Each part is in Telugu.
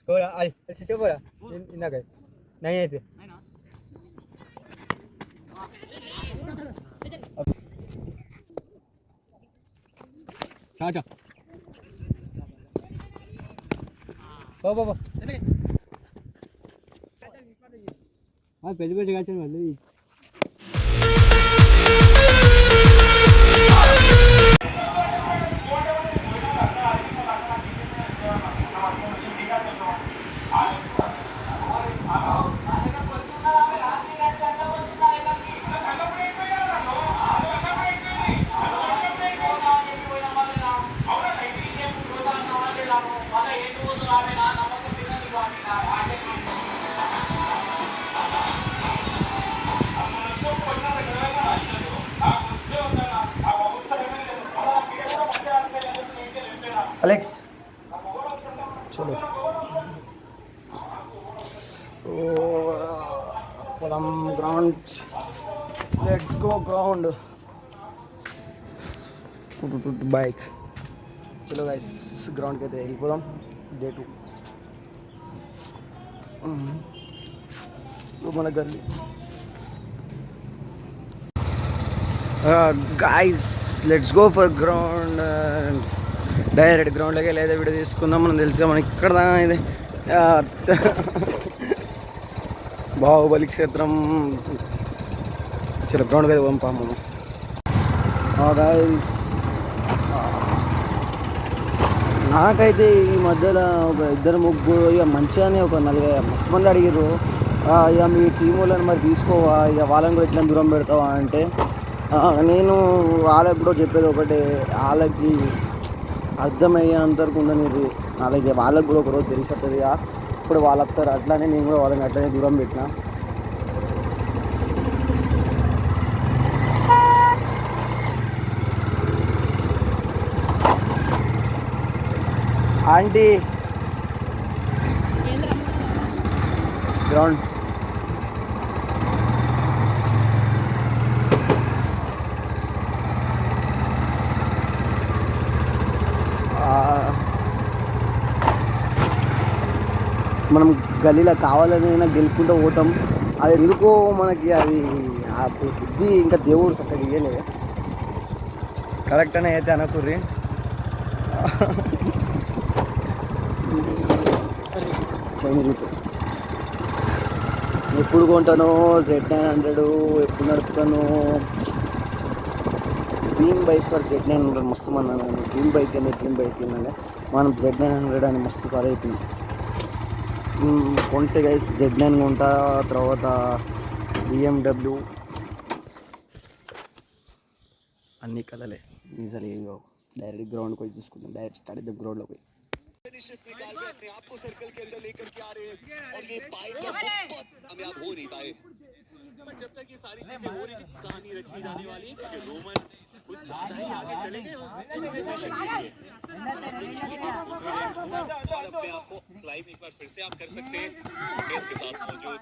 Score, ay, el sistema fuera. Inaka. Nine అయితే. Shot. పో. పెద్ద పెద్ద కాల్చాను మళ్ళీ. अलेक्स चलो Padam ground let's go ground bike चलो गाइस ग्राउंड के तैयारी पदम डे 2 तो मन गली guys let's go for ground direct గ్రౌండ్లోకి వెళ్ళి అయితే వీడియో తీసుకుందాం. మనం తెలుసుగా మనకి ఇక్కడ ఇది బాహుబలి క్షేత్రం. చలో గ్రౌండ్కి అయితే పంపాము. నాకైతే ఈ మధ్యలో ఒక ఇద్దరు ముగ్గురు ఇక మంచిగానే ఒక 4 మస్తు మంది అడిగారు, ఇక మీ టీం వాళ్ళని మరి తీసుకోవా, ఇక వాళ్ళని కూడా ఎట్లా దూరం పెడతావా అంటే నేను వాళ్ళకి కూడా చెప్పేది ఒకటే, వాళ్ళకి అర్థమయ్యేంతవరకు ఉండనిది. అలాగే వాళ్ళకి కూడా ఒకరోజు తెలిసిస్తుంది. ఇప్పుడు వాళ్ళు వస్తారు, అట్లానే నేను కూడా వాళ్ళని అట్లనే దూరం పెట్టిన. ఆంటీ గ్రౌండ్ మనం గల్లీలో కావాలని గెలుపుకుంటూ పోతాం. అది ఎందుకో మనకి అది ఆ బుద్ధి ఇంకా దేవుడు చక్కగా ఇయ్యలే. కరెక్ట్ అనే అయితే అనుకుర్రి. ఎప్పుడు కొంటాను Z900, ఎప్పుడు నడుపుతాను డ్రీమ్ బైక్ ఫర్ Z900. మస్తు మన డ్రీమ్ బైక్ ఏంటంటే మనం Z900 అని మస్తు సార్ అయిపోయింది. కొంటే గైస్ Z9 కొంటా, తర్వాత BMW అన్ని కలలే ఈజీలీ డైరెక్ట్ గ్రౌండ్కి పోయి చూసుకుంటాం. డైరెక్ట్ స్టార్ట్ అయితే గ్రౌండ్లో పోయి निकाल के अपने आप को सर्कल के अंदर लेकर के आ रहे हैं और ये बाइक कामयाब हो नहीं पाए. पर जब तक ये सारी चीजें हो रही थी, कहानी रची जाने वाली है क्योंकि रोमन कुछ ज्यादा ही आगे चले गए इंफॉर्मेशन के लिए. और अपने आप को लाइव एक बार फिर से आप कर सकते हैं बेस के साथ मौजूद.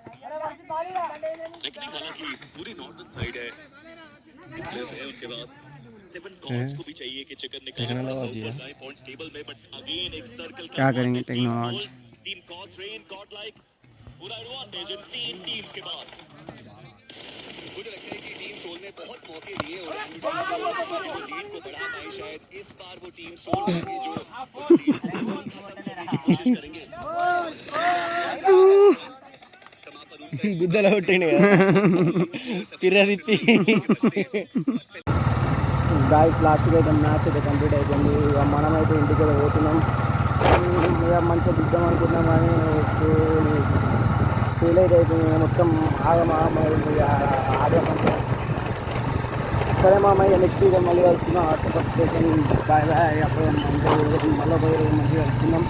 टेक्निक हालांकि पूरी नॉर्दर्न साइड है, है उनके पास 7 कॉर्ड्स को भी चाहिए कि चिकन निकाले थोड़ा सा ऊपर जाए पॉइंट्स टेबल में. बट अगेन एक सर्कल क्या करेंगे technology team cords rain cord like पूरा एडवांटेज इन 3 टीम्स के पास. मुझे लगता है कि टीम सोल ने बहुत मौके दिए और लीड को बढ़ा पाए. शायद इस बार वो टीम सोल होंगे जो उस लीड को करने की कोशिश करेंगे. గుద్దలో కొట్టిండు తిరదిప్పి. గాయస్ లాస్ట్కి అయితే మ్యాచ్ అయితే కంప్లీట్ అయిపోయింది. ఇక మనమైతే ఇంటికి అయితే పోతున్నాం. ఇక మంచిగా దిద్దాం అనుకున్నాం కానీ ఫెయిల్ అయితే అయిపోయింది. మొత్తం ఆగమైంది ఆడేమంటే. సరే మామయ్య నెక్స్ట్ వీక్ మళ్ళీ కలుసుకుందాం. Bye bye. అప్పుడు మళ్ళీ మంచిగా కలుసుకుందాం.